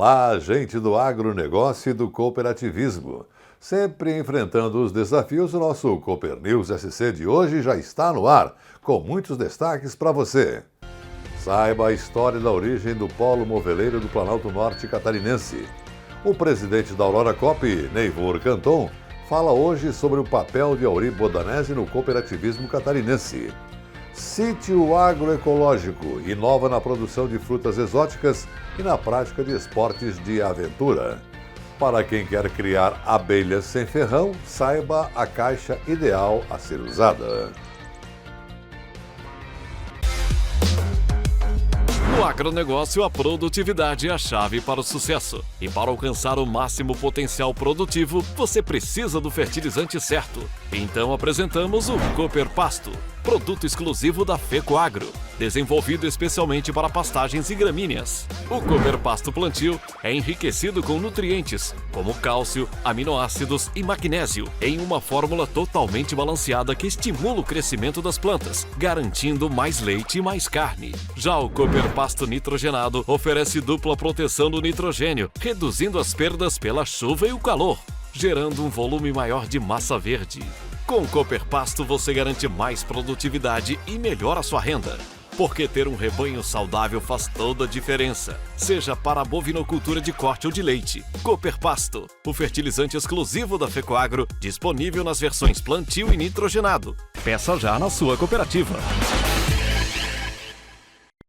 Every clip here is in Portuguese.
Olá, gente do agronegócio e do cooperativismo. Sempre enfrentando os desafios, o nosso Cooper News SC de hoje já está no ar, com muitos destaques para você. Saiba a história da origem do polo moveleiro do Planalto Norte catarinense. O presidente da Aurora Coop, Neivor Canton, fala hoje sobre o papel de Auri Bodanese no cooperativismo catarinense. Sítio Agroecológico inova na produção de frutas exóticas e na prática de esportes de aventura. Para quem quer criar abelhas sem ferrão, saiba a caixa ideal a ser usada. No agronegócio, a produtividade é a chave para o sucesso. E para alcançar o máximo potencial produtivo, você precisa do fertilizante certo. Então apresentamos o Cooper Pasto, produto exclusivo da FECOAGRO, desenvolvido especialmente para pastagens e gramíneas. O Cooper Pasto Plantio é enriquecido com nutrientes, como cálcio, aminoácidos e magnésio, em uma fórmula totalmente balanceada que estimula o crescimento das plantas, garantindo mais leite e mais carne. Já o Cooper Pasto nitrogenado oferece dupla proteção do nitrogênio, reduzindo as perdas pela chuva e o calor, gerando um volume maior de massa verde. Com o Cooper Pasto você garante mais produtividade e melhora a sua renda. Porque ter um rebanho saudável faz toda a diferença, seja para a bovinocultura de corte ou de leite. Cooper Pasto, o fertilizante exclusivo da FECOAGRO, disponível nas versões plantio e nitrogenado. Peça já na sua cooperativa.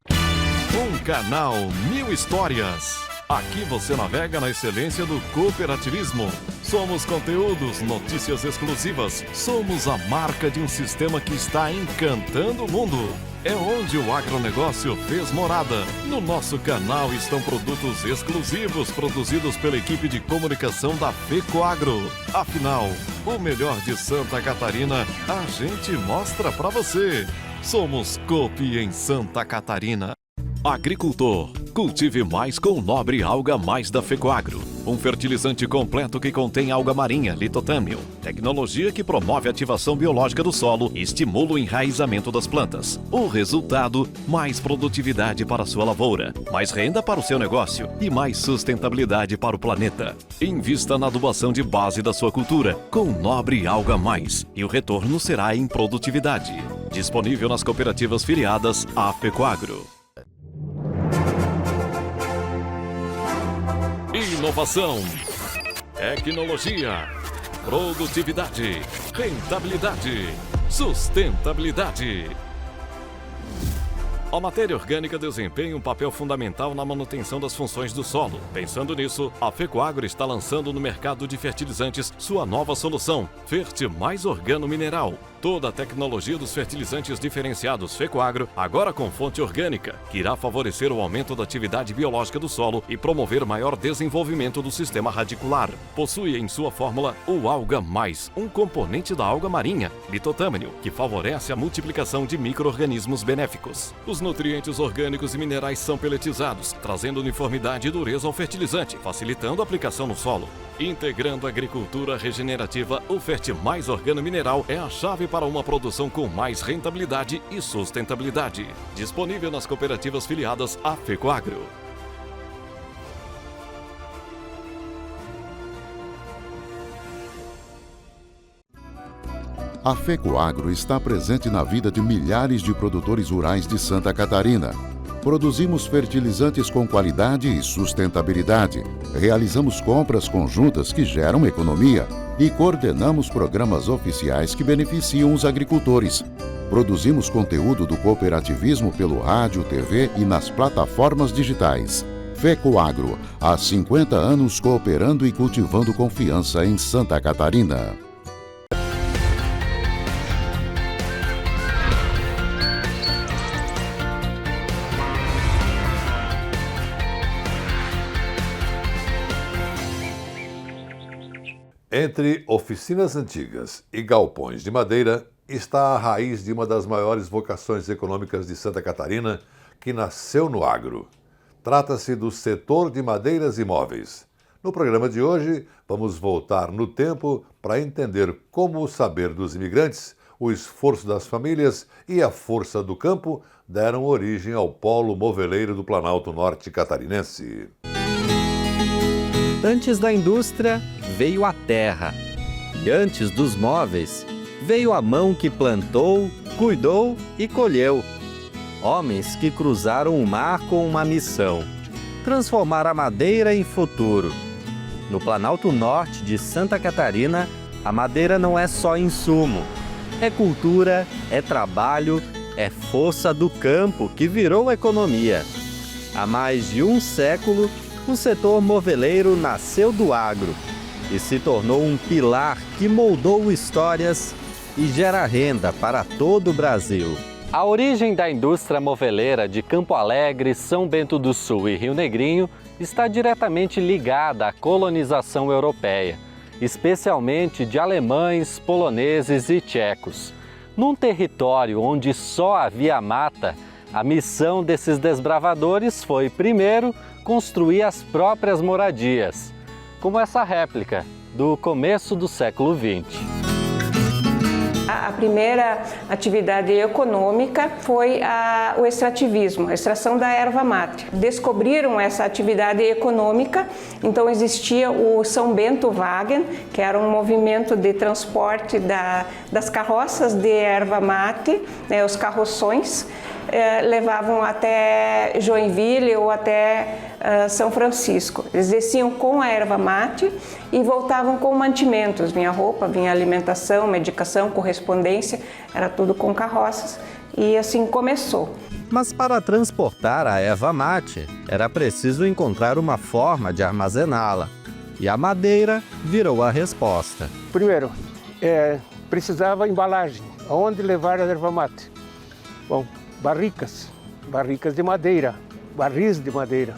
Um canal, 1000 histórias. Aqui você navega na excelência do cooperativismo. Somos conteúdos, notícias exclusivas. Somos a marca de um sistema que está encantando o mundo. É onde o agronegócio fez morada. No nosso canal estão produtos exclusivos produzidos pela equipe de comunicação da FECOAGRO. Afinal, o melhor de Santa Catarina a gente mostra pra você. Somos Coop em Santa Catarina. Agricultor, cultive mais com o Nobre Alga Mais da FECOAGRO. Um fertilizante completo que contém alga marinha, Litotâmio. Tecnologia que promove a ativação biológica do solo e estimula o enraizamento das plantas. O resultado, mais produtividade para a sua lavoura, mais renda para o seu negócio e mais sustentabilidade para o planeta. Invista na adubação de base da sua cultura com o Nobre Alga Mais e o retorno será em produtividade. Disponível nas cooperativas filiadas à FECOAGRO. Inovação, tecnologia, produtividade, rentabilidade, sustentabilidade. A matéria orgânica desempenha um papel fundamental na manutenção das funções do solo. Pensando nisso, a FECOAGRO está lançando no mercado de fertilizantes sua nova solução, Fert Mais Organo Mineral. Toda a tecnologia dos fertilizantes diferenciados FECOAGRO, agora com fonte orgânica, que irá favorecer o aumento da atividade biológica do solo e promover maior desenvolvimento do sistema radicular. Possui em sua fórmula o Alga Mais, um componente da alga marinha, Litotâmio, que favorece a multiplicação de micro-organismos benéficos. Os nutrientes orgânicos e minerais são peletizados, trazendo uniformidade e dureza ao fertilizante, facilitando a aplicação no solo. Integrando a agricultura regenerativa, o Fert Mais Organo Mineral é a chave para uma produção com mais rentabilidade e sustentabilidade. Disponível nas cooperativas filiadas à FECOAGRO. A FECOAGRO está presente na vida de milhares de produtores rurais de Santa Catarina. Produzimos fertilizantes com qualidade e sustentabilidade. Realizamos compras conjuntas que geram economia e coordenamos programas oficiais que beneficiam os agricultores. Produzimos conteúdo do cooperativismo pelo rádio, TV e nas plataformas digitais. FECOAGRO, há 50 anos cooperando e cultivando confiança em Santa Catarina. Entre oficinas antigas e galpões de madeira está a raiz de uma das maiores vocações econômicas de Santa Catarina, que nasceu no agro. Trata-se do setor de madeiras e móveis. No programa de hoje, vamos voltar no tempo para entender como o saber dos imigrantes, o esforço das famílias e a força do campo deram origem ao polo moveleiro do Planalto Norte catarinense. Antes da indústria, veio a terra. E antes dos móveis, veio a mão que plantou, cuidou e colheu. Homens que cruzaram o mar com uma missão: transformar a madeira em futuro. No Planalto Norte de Santa Catarina, a madeira não é só insumo. É cultura, é trabalho, é força do campo que virou economia. Há mais de um século, o setor moveleiro nasceu do agro e se tornou um pilar que moldou histórias e gera renda para todo o Brasil. A origem da indústria moveleira de Campo Alegre, São Bento do Sul e Rio Negrinho está diretamente ligada à colonização europeia, especialmente de alemães, poloneses e tchecos. Num território onde só havia mata, a missão desses desbravadores foi, primeiro, construir as próprias moradias, como essa réplica do começo do século XX. A primeira atividade econômica foi o extrativismo, a extração da erva mate. Descobriram essa atividade econômica, então existia o São Bento Wagen, que era um movimento de transporte das carroças de erva mate, né, os carroções, levavam até Joinville ou até São Francisco. Eles desciam com a erva mate e voltavam com mantimentos, vinha roupa, vinha alimentação, medicação, correspondência, era tudo com carroças e assim começou. Mas para transportar a erva mate, era preciso encontrar uma forma de armazená-la. E a madeira virou a resposta. Primeiro, precisava embalagem. Aonde levar a erva mate? Bom, barricas de madeira, barris de madeira,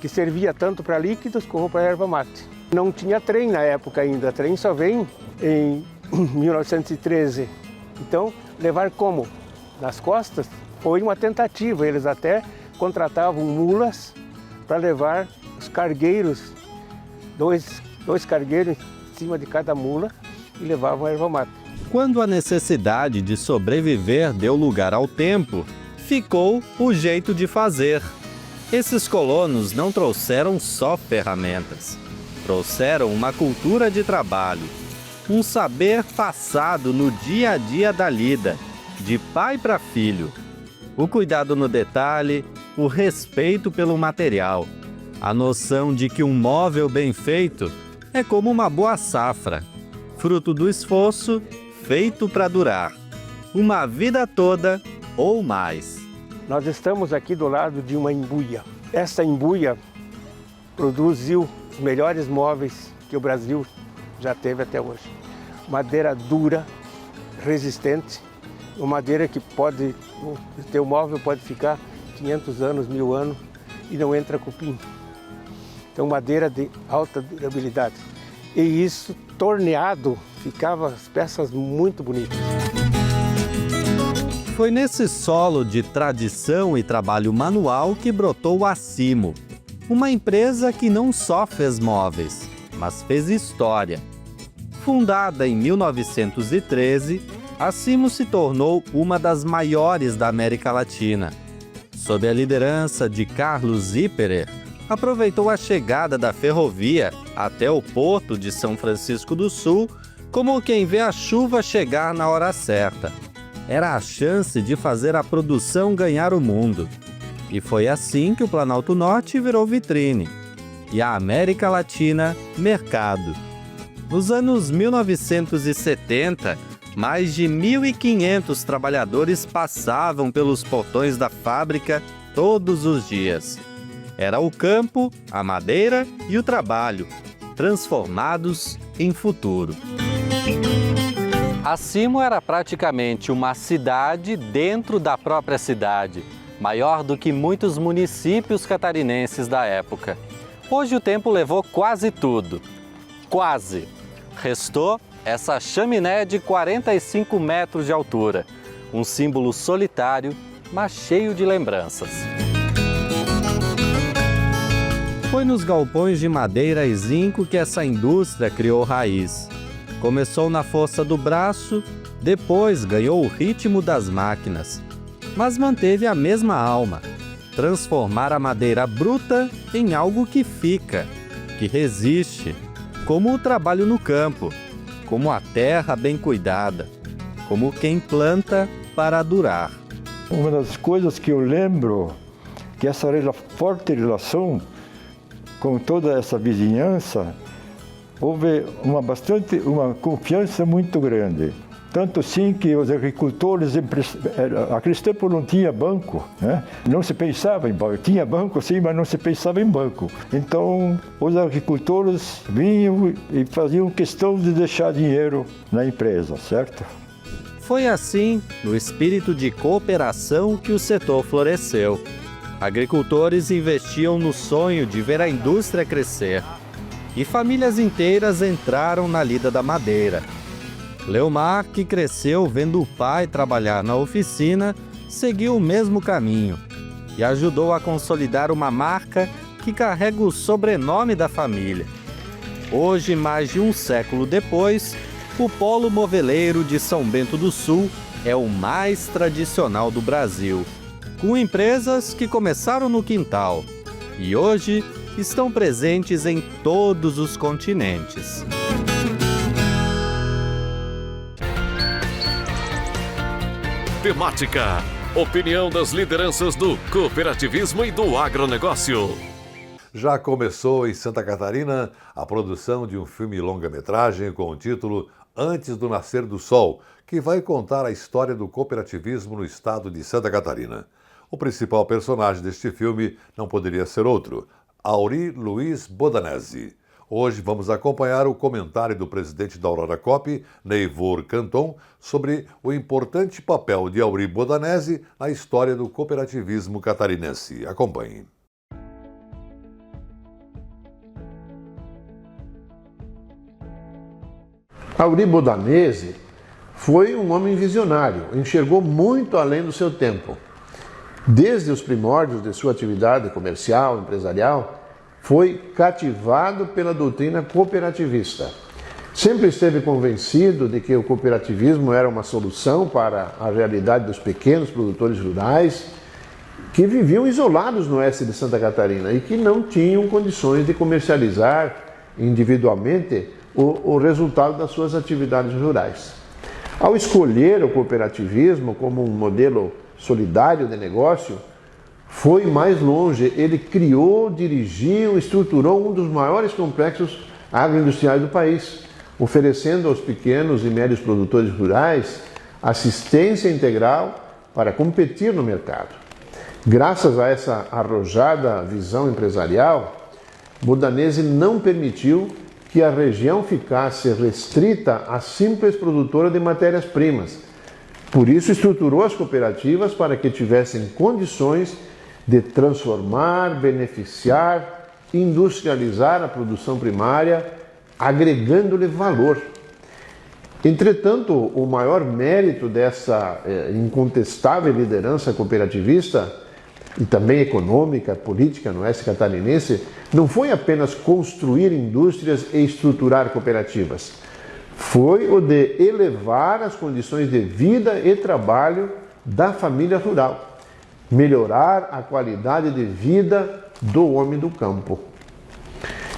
que servia tanto para líquidos como para erva mate. Não tinha trem na época ainda, trem só vem em 1913. Então, levar como? Nas costas? Foi uma tentativa, eles até contratavam mulas para levar os cargueiros, dois cargueiros em cima de cada mula e levavam a erva mate. Quando a necessidade de sobreviver deu lugar ao tempo, ficou o jeito de fazer. Esses colonos não trouxeram só ferramentas. Trouxeram uma cultura de trabalho, um saber passado no dia a dia da lida, de pai para filho. O cuidado no detalhe, o respeito pelo material, a noção de que um móvel bem feito é como uma boa safra, fruto do esforço, feito para durar, uma vida toda ou mais. Nós estamos aqui do lado de uma embuia. Essa embuia produziu os melhores móveis que o Brasil já teve até hoje. Madeira dura, resistente, uma madeira que pode, o teu móvel pode ficar 500 anos, 1000 anos e não entra cupim. Então, madeira de alta durabilidade. E isso torneado, ficava as peças muito bonitas. Foi nesse solo de tradição e trabalho manual que brotou a Simo, uma empresa que não só fez móveis, mas fez história. Fundada em 1913, a Simo se tornou uma das maiores da América Latina. Sob a liderança de Carlos Zipperer, aproveitou a chegada da ferrovia até o porto de São Francisco do Sul como quem vê a chuva chegar na hora certa. Era a chance de fazer a produção ganhar o mundo. E foi assim que o Planalto Norte virou vitrine. E a América Latina, mercado. Nos anos 1970, mais de 1.500 trabalhadores passavam pelos portões da fábrica todos os dias. Era o campo, a madeira e o trabalho, transformados em futuro. A Simo era praticamente uma cidade dentro da própria cidade, maior do que muitos municípios catarinenses da época. Hoje o tempo levou quase tudo. Quase. Restou essa chaminé de 45 metros de altura, um símbolo solitário, mas cheio de lembranças. Foi nos galpões de madeira e zinco que essa indústria criou raiz. Começou na força do braço, depois ganhou o ritmo das máquinas, mas manteve a mesma alma: transformar a madeira bruta em algo que fica, que resiste, como o trabalho no campo, como a terra bem cuidada, como quem planta para durar. Uma das coisas que eu lembro que essa forte relação com toda essa vizinhança, houve uma confiança muito grande. Tanto sim que os agricultores, aquele tempo não tinha banco, né? Não se pensava em banco. Tinha banco sim, mas não se pensava em banco. Então os agricultores vinham e faziam questão de deixar dinheiro na empresa, certo? Foi assim, no espírito de cooperação, que o setor floresceu. Agricultores investiam no sonho de ver a indústria crescer. E famílias inteiras entraram na lida da madeira. Leomar, que cresceu vendo o pai trabalhar na oficina, seguiu o mesmo caminho e ajudou a consolidar uma marca que carrega o sobrenome da família. Hoje, mais de um século depois, o polo moveleiro de São Bento do Sul é o mais tradicional do Brasil, com empresas que começaram no quintal e hoje estão presentes em todos os continentes. Temática: opinião das lideranças do cooperativismo e do agronegócio. Já começou em Santa Catarina a produção de um filme longa-metragem com o título Antes do Nascer do Sol, que vai contar a história do cooperativismo no estado de Santa Catarina. O principal personagem deste filme não poderia ser outro, Aury Luiz Bodanese. Hoje vamos acompanhar o comentário do presidente da Aurora Coop, Neivor Canton, sobre o importante papel de Aury Bodanese na história do cooperativismo catarinense. Acompanhe. Aury Bodanese foi um homem visionário, enxergou muito além do seu tempo. Desde os primórdios de sua atividade comercial, empresarial, foi cativado pela doutrina cooperativista. Sempre esteve convencido de que o cooperativismo era uma solução para a realidade dos pequenos produtores rurais que viviam isolados no oeste de Santa Catarina e que não tinham condições de comercializar individualmente o resultado das suas atividades rurais. Ao escolher o cooperativismo como um modelo solidário de negócio, foi mais longe. Ele criou, dirigiu, estruturou um dos maiores complexos agroindustriais do país, oferecendo aos pequenos e médios produtores rurais assistência integral para competir no mercado. Graças a essa arrojada visão empresarial, Bodanese não permitiu que a região ficasse restrita a simples produtora de matérias-primas. Por isso, estruturou as cooperativas para que tivessem condições de transformar, beneficiar, industrializar a produção primária, agregando-lhe valor. Entretanto, o maior mérito dessa incontestável liderança cooperativista e também econômica, política no oeste catarinense, não foi apenas construir indústrias e estruturar cooperativas. Foi o de elevar as condições de vida e trabalho da família rural, melhorar a qualidade de vida do homem do campo.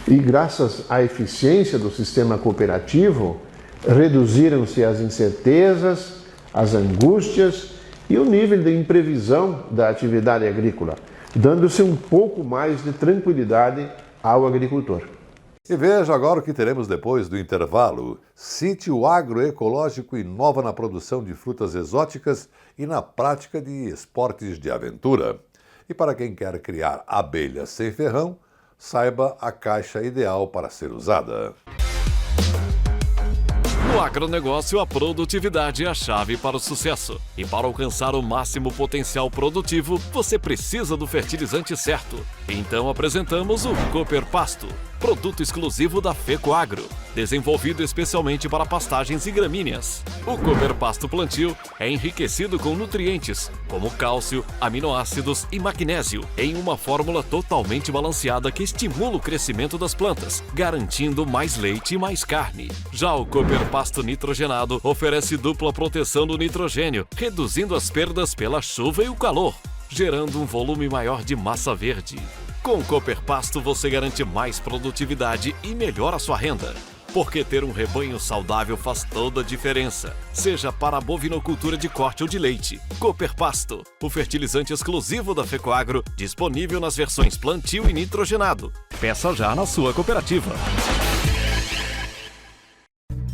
E graças à eficiência do sistema cooperativo, reduziram-se as incertezas, as angústias e o nível de imprevisão da atividade agrícola, dando-se um pouco mais de tranquilidade ao agricultor. E veja agora o que teremos depois do intervalo. Sítio agroecológico inova na produção de frutas exóticas e na prática de esportes de aventura. E para quem quer criar abelhas sem ferrão, saiba a caixa ideal para ser usada. No agronegócio, a produtividade é a chave para o sucesso. E para alcançar o máximo potencial produtivo, você precisa do fertilizante certo. Então apresentamos o Cooper Pasto, produto exclusivo da FECOAGRO, desenvolvido especialmente para pastagens e gramíneas. O Cooper Pasto Plantio é enriquecido com nutrientes, como cálcio, aminoácidos e magnésio, em uma fórmula totalmente balanceada que estimula o crescimento das plantas, garantindo mais leite e mais carne. Já o Cooper Pasto Nitrogenado oferece dupla proteção do nitrogênio, reduzindo as perdas pela chuva e o calor, gerando um volume maior de massa verde. Com o Cooper Pasto você garante mais produtividade e melhora a sua renda. Porque ter um rebanho saudável faz toda a diferença. Seja para a bovinocultura de corte ou de leite. Cooper Pasto, o fertilizante exclusivo da Fecoagro, disponível nas versões plantio e nitrogenado. Peça já na sua cooperativa.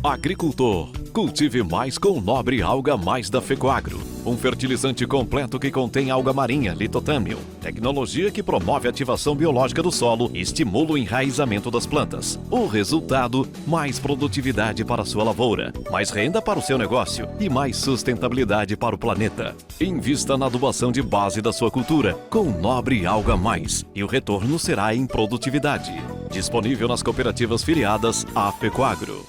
Agricultor, cultive mais com o Nobre Alga Mais da Fecoagro. Um fertilizante completo que contém alga marinha, Litotâmio. Tecnologia que promove a ativação biológica do solo e estimula o enraizamento das plantas. O resultado, mais produtividade para a sua lavoura, mais renda para o seu negócio e mais sustentabilidade para o planeta. Invista na adubação de base da sua cultura com o Nobre Alga Mais e o retorno será em produtividade. Disponível nas cooperativas filiadas à Fecoagro.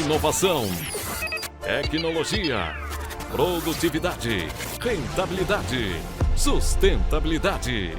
Inovação, tecnologia, produtividade, rentabilidade, sustentabilidade.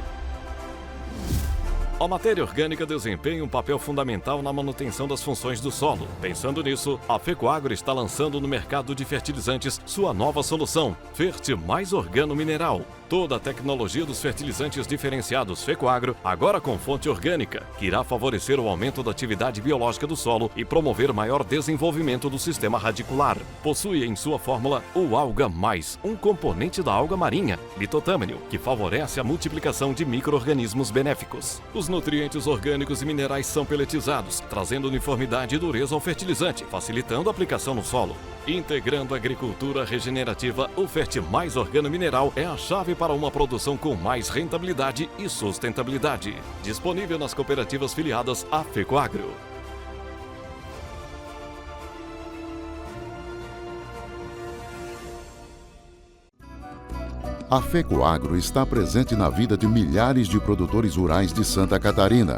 A matéria orgânica desempenha um papel fundamental na manutenção das funções do solo. Pensando nisso, a Fecoagro está lançando no mercado de fertilizantes sua nova solução, Fert Mais Organo Mineral. Toda a tecnologia dos fertilizantes diferenciados Fecoagro, agora com fonte orgânica, que irá favorecer o aumento da atividade biológica do solo e promover maior desenvolvimento do sistema radicular. Possui em sua fórmula o Alga Mais, um componente da alga marinha, Litotâmio, que favorece a multiplicação de micro-organismos benéficos. Os nutrientes orgânicos e minerais são peletizados, trazendo uniformidade e dureza ao fertilizante, facilitando a aplicação no solo. Integrando a agricultura regenerativa, o Fert Mais Organo Mineral é a chave para uma produção com mais rentabilidade e sustentabilidade. Disponível nas cooperativas filiadas à Fecoagro. A Fecoagro está presente na vida de milhares de produtores rurais de Santa Catarina.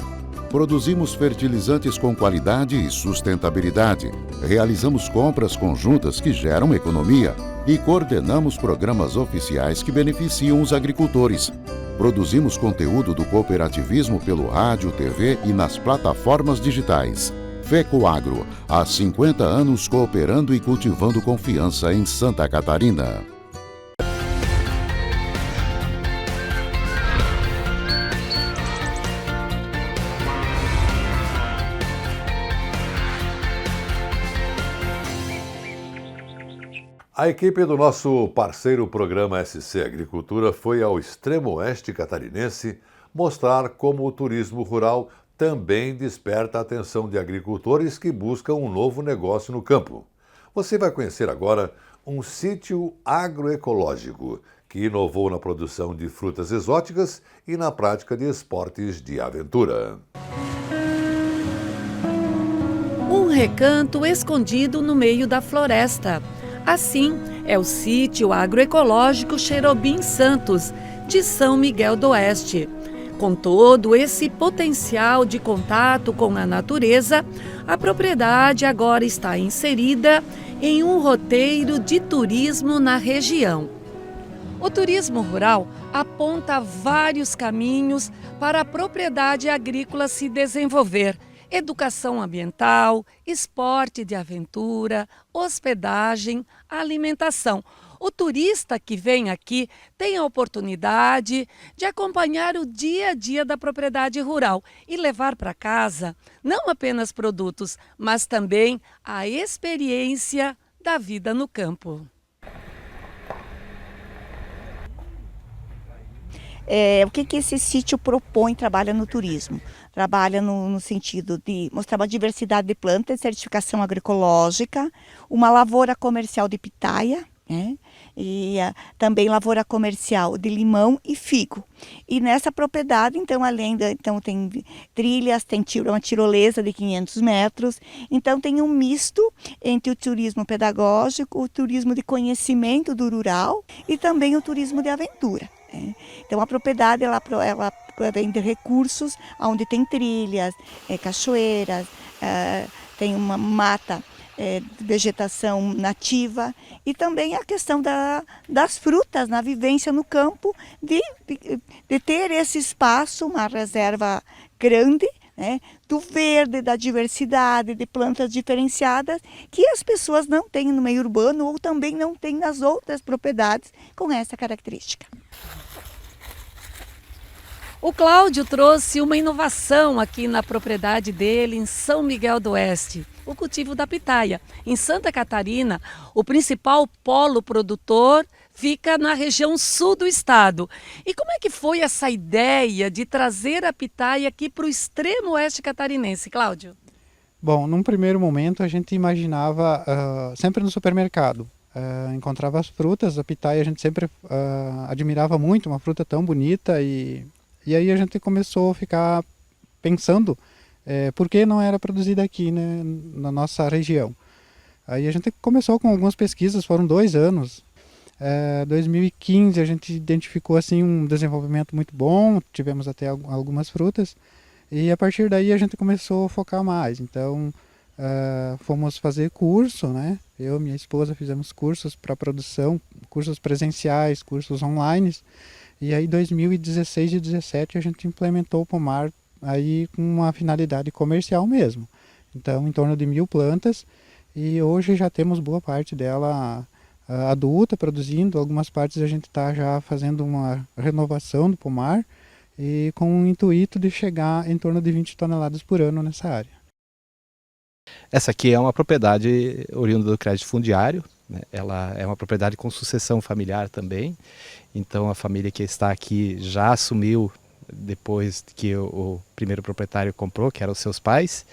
Produzimos fertilizantes com qualidade e sustentabilidade. Realizamos compras conjuntas que geram economia e coordenamos programas oficiais que beneficiam os agricultores. Produzimos conteúdo do cooperativismo pelo rádio, TV e nas plataformas digitais. Fecoagro, há 50 anos cooperando e cultivando confiança em Santa Catarina. A equipe do nosso parceiro programa SC Agricultura foi ao extremo oeste catarinense mostrar como o turismo rural também desperta a atenção de agricultores que buscam um novo negócio no campo. Você vai conhecer agora um sítio agroecológico que inovou na produção de frutas exóticas e na prática de esportes de aventura. Um recanto escondido no meio da floresta. Assim, é o sítio agroecológico Cherobim Santos, de São Miguel do Oeste. Com todo esse potencial de contato com a natureza, a propriedade agora está inserida em um roteiro de turismo na região. O turismo rural aponta vários caminhos para a propriedade agrícola se desenvolver: educação ambiental, esporte de aventura, hospedagem, alimentação. O turista que vem aqui tem a oportunidade de acompanhar o dia a dia da propriedade rural e levar para casa não apenas produtos, mas também a experiência da vida no campo. O que esse sítio propõe, trabalha no turismo? Trabalha no sentido de mostrar uma diversidade de plantas, certificação agroecológica, uma lavoura comercial de pitaia, né? E também lavoura comercial de limão e figo. E nessa propriedade, então, tem trilhas, tem uma tirolesa de 500 metros, então tem um misto entre o turismo pedagógico, o turismo de conhecimento do rural e também o turismo de aventura. Então a propriedade ela vende recursos onde tem trilhas, cachoeiras, tem uma mata, vegetação nativa e também a questão das frutas, na vivência no campo, de ter esse espaço, uma reserva grande, né, do verde, da diversidade, de plantas diferenciadas que as pessoas não têm no meio urbano ou também não têm nas outras propriedades com essa característica. O Cláudio trouxe uma inovação aqui na propriedade dele em São Miguel do Oeste, o cultivo da pitaia. Em Santa Catarina, o principal polo produtor fica na região sul do estado. E como é que foi essa ideia de trazer a pitaia aqui para o extremo oeste catarinense, Cláudio? Bom, num primeiro momento a gente imaginava sempre no supermercado. Encontrava as frutas, a pitaia a gente sempre admirava muito, uma fruta tão bonita, e aí a gente começou a ficar pensando por que não era produzida aqui, né, na nossa região. Aí a gente começou com algumas pesquisas, foram 2 anos. 2015 a gente identificou assim um desenvolvimento muito bom, tivemos até algumas frutas, e a partir daí a gente começou a focar mais. Então fomos fazer curso, né? Eu e minha esposa fizemos cursos para produção, cursos presenciais, cursos online. E aí, 2016 e 2017, a gente implementou o pomar aí com uma finalidade comercial mesmo. Então, em torno de 1.000 plantas, e hoje já temos boa parte dela adulta, produzindo. Algumas partes a gente está já fazendo uma renovação do pomar, e com o intuito de chegar em torno de 20 toneladas por ano nessa área. Essa aqui é uma propriedade oriunda do crédito fundiário, né? Ela é uma propriedade com sucessão familiar também. Então a família que está aqui já assumiu depois que o primeiro proprietário comprou, que eram os seus pais.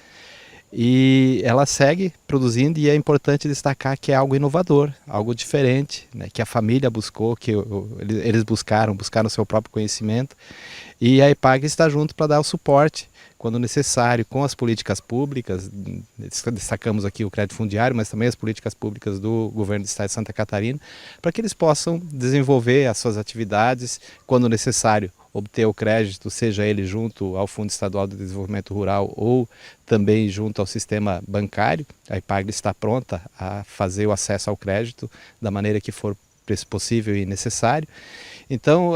E ela segue produzindo, e é importante destacar que é algo inovador, algo diferente, né? Que a família buscou, que eles buscaram o seu próprio conhecimento. E a EPAGRE está junto para dar o suporte quando necessário, com as políticas públicas. Destacamos aqui o crédito fundiário, mas também as políticas públicas do governo do estado de Santa Catarina, para que eles possam desenvolver as suas atividades, quando necessário, obter o crédito, seja ele junto ao Fundo Estadual de Desenvolvimento Rural ou também junto ao sistema bancário. A EPAGRE está pronta a fazer o acesso ao crédito da maneira que for possível e necessário. Então,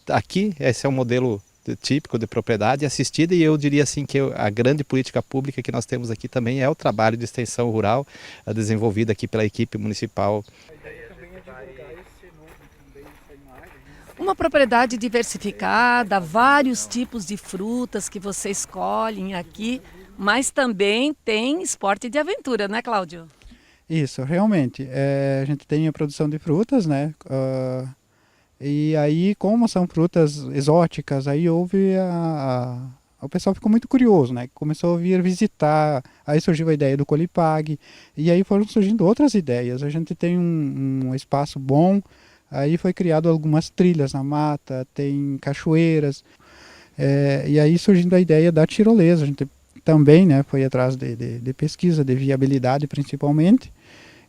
aqui, esse é um modelo típico de propriedade assistida, e eu diria assim que a grande política pública que nós temos aqui também é o trabalho de extensão rural desenvolvido aqui pela equipe municipal. Uma propriedade diversificada, vários tipos de frutas que vocês colhem aqui, mas também tem esporte de aventura, né, Cláudio? Isso, realmente. A gente tem a produção de frutas, né? E aí, como são frutas exóticas, aí houve o pessoal ficou muito curioso, né? Começou a vir visitar, aí surgiu a ideia do Colipag, e aí foram surgindo outras ideias. A gente tem um espaço bom, aí foi criado algumas trilhas na mata, tem cachoeiras, e aí surgindo a ideia da tirolesa. A gente também, né, foi atrás de pesquisa, de viabilidade principalmente,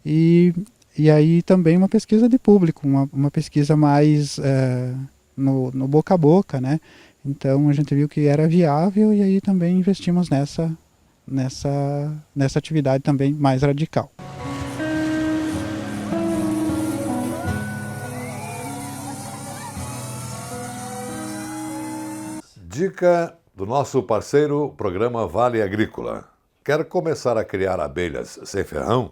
e aí também uma pesquisa de público, uma pesquisa mais no boca a boca, né? Então a gente viu que era viável, e aí também investimos nessa atividade também mais radical. Dica do nosso parceiro programa Vale Agrícola. Quer começar a criar abelhas sem ferrão?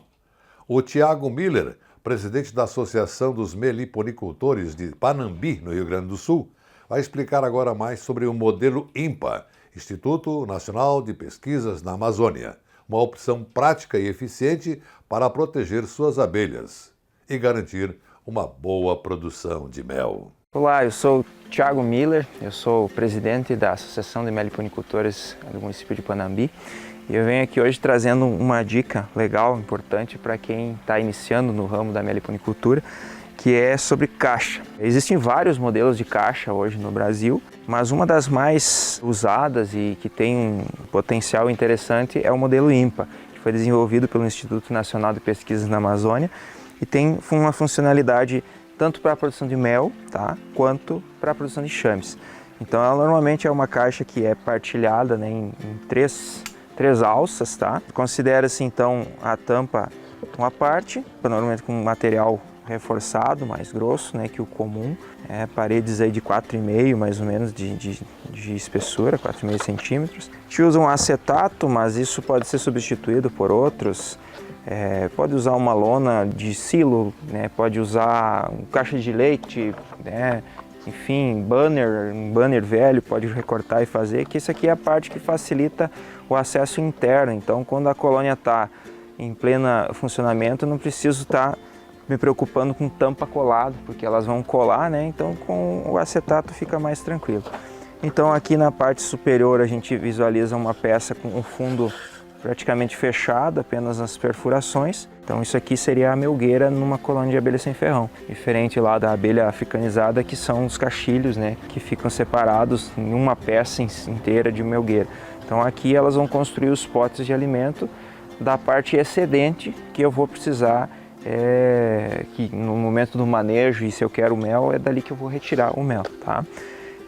O Tiago Miller, presidente da Associação dos Meliponicultores de Panambi, no Rio Grande do Sul, vai explicar agora mais sobre o modelo INPA, Instituto Nacional de Pesquisas na Amazônia, uma opção prática e eficiente para proteger suas abelhas e garantir uma boa produção de mel. Olá, eu sou o Tiago Miller, eu sou o presidente da Associação de Meliponicultores do município de Panambi, e eu venho aqui hoje trazendo uma dica legal, importante para quem está iniciando no ramo da meliponicultura, que é sobre caixa. Existem vários modelos de caixa hoje no Brasil, mas uma das mais usadas e que tem um potencial interessante é o modelo INPA, que foi desenvolvido pelo Instituto Nacional de Pesquisas na Amazônia e tem uma funcionalidade tanto para a produção de mel, tá, quanto para a produção de chames. Então ela normalmente é uma caixa que é partilhada, né, em três alças, tá? Considera-se então a tampa uma parte, normalmente com material reforçado, mais grosso, né, que o comum. Paredes aí de 4,5 mais ou menos de espessura, 4,5 centímetros. A gente usa um acetato, mas isso pode ser substituído por outros. Pode usar uma lona de silo, né, pode usar caixa de leite, né, enfim, um banner velho, pode recortar e fazer, que isso aqui é a parte que facilita o acesso interno. Então, quando a colônia está em pleno funcionamento, eu não preciso estar me preocupando com tampa colada, porque elas vão colar, né? Então, com o acetato fica mais tranquilo. Então, aqui na parte superior a gente visualiza uma peça com um fundo praticamente fechado, apenas as perfurações. Então isso aqui seria a melgueira numa colônia de abelha sem ferrão. Diferente lá da abelha africanizada, que são os caixilhos, né, que ficam separados em uma peça inteira de melgueira. Então aqui elas vão construir os potes de alimento da parte excedente que eu vou precisar, que no momento do manejo, e se eu quero mel, é dali que eu vou retirar o mel, tá?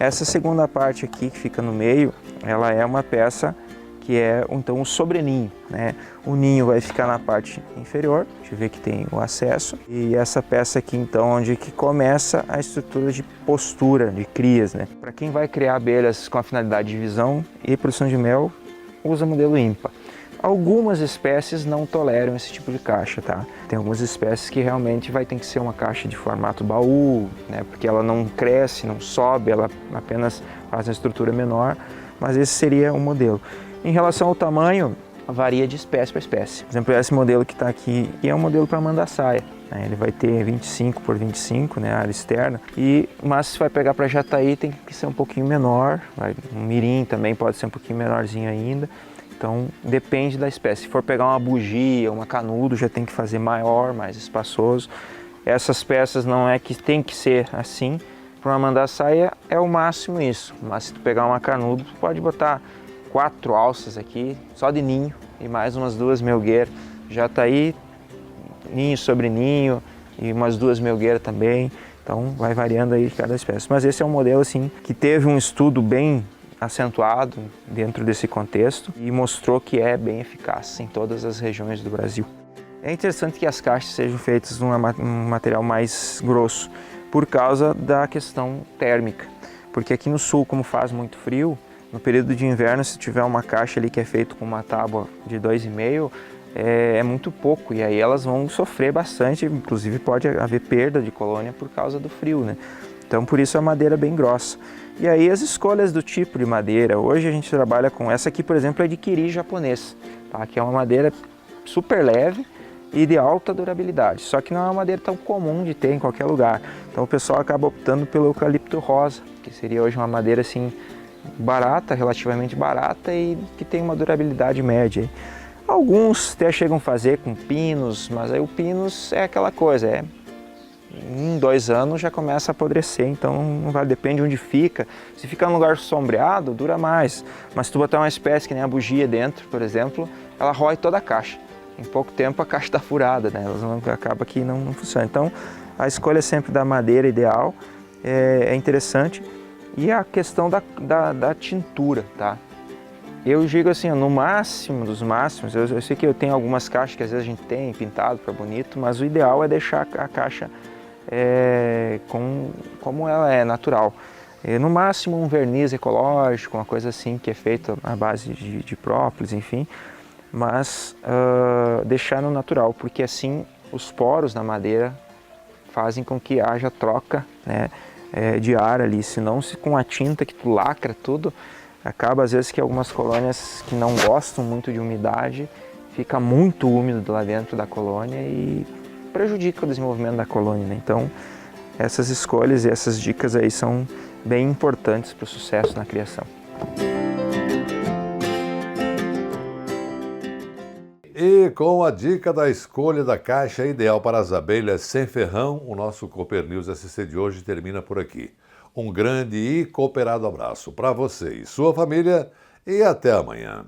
Essa segunda parte aqui que fica no meio, ela é uma peça que é então o sobreninho, né? O ninho vai ficar na parte inferior, deixa eu ver que tem o acesso, e essa peça aqui então onde que começa a estrutura de postura, de crias, né? Para quem vai criar abelhas com a finalidade de visão e produção de mel, usa modelo ímpar. Algumas espécies não toleram esse tipo de caixa, tá? Tem algumas espécies que realmente vai ter que ser uma caixa de formato baú, né? Porque ela não cresce, não sobe, ela apenas faz uma estrutura menor, mas esse seria um modelo. Em relação ao tamanho, varia de espécie para espécie. Por exemplo, esse modelo que está aqui é um modelo para mandaçaia, né? Ele vai ter 25 por 25, né, área externa, mas se vai pegar para jataí tem que ser um pouquinho menor, um mirim também pode ser um pouquinho menorzinho ainda. Então depende da espécie. Se for pegar uma bugia, uma canudo, já tem que fazer maior, mais espaçoso. Essas peças não é que tem que ser assim. Para uma mandaçaia é o máximo isso, mas se tu pegar uma canudo, tu pode botar 4 alças aqui, só de ninho, e mais umas 2 melgueiras. Já tá aí ninho sobre ninho e umas 2 melgueiras também. Então vai variando aí cada espécie. Mas esse é um modelo assim que teve um estudo bem acentuado dentro desse contexto e mostrou que é bem eficaz em todas as regiões do Brasil. É interessante que as caixas sejam feitas num material mais grosso por causa da questão térmica. Porque aqui no sul, como faz muito frio, no período de inverno, se tiver uma caixa ali que é feita com uma tábua de 2,5, é muito pouco, e aí elas vão sofrer bastante, inclusive pode haver perda de colônia por causa do frio, né? Então por isso a madeira é bem grossa. E aí as escolhas do tipo de madeira, hoje a gente trabalha com essa aqui, por exemplo, é de kiri japonês, tá? Que é uma madeira super leve e de alta durabilidade, só que não é uma madeira tão comum de ter em qualquer lugar. Então o pessoal acaba optando pelo eucalipto rosa, que seria hoje uma madeira assim barata, relativamente barata e que tem uma durabilidade média. Alguns até chegam a fazer com pinos, mas aí o pinos é aquela coisa, em 2 anos já começa a apodrecer, então não vai, depende de onde fica. Se fica num lugar sombreado, dura mais, mas se tu botar uma espécie que nem a bugia dentro, por exemplo, ela rói toda a caixa. Em pouco tempo a caixa está furada, né? Acaba que não funciona. Então a escolha sempre da madeira ideal é interessante. E a questão da tintura, tá? Eu digo assim, no máximo dos máximos, eu sei que eu tenho algumas caixas que às vezes a gente tem pintado para bonito, mas o ideal é deixar a caixa como ela é, natural. No máximo um verniz ecológico, uma coisa assim que é feito à base de própolis, enfim, mas deixar no natural, porque assim os poros na madeira fazem com que haja troca, né, de ar ali, senão se com a tinta que tu lacra tudo, acaba às vezes que algumas colônias que não gostam muito de umidade, fica muito úmido lá dentro da colônia e prejudica o desenvolvimento da colônia, né? Então essas escolhas e essas dicas aí são bem importantes para o sucesso na criação. E com a dica da escolha da caixa ideal para as abelhas sem ferrão, o nosso Cooper News SC de hoje termina por aqui. Um grande e cooperado abraço para você e sua família e até amanhã.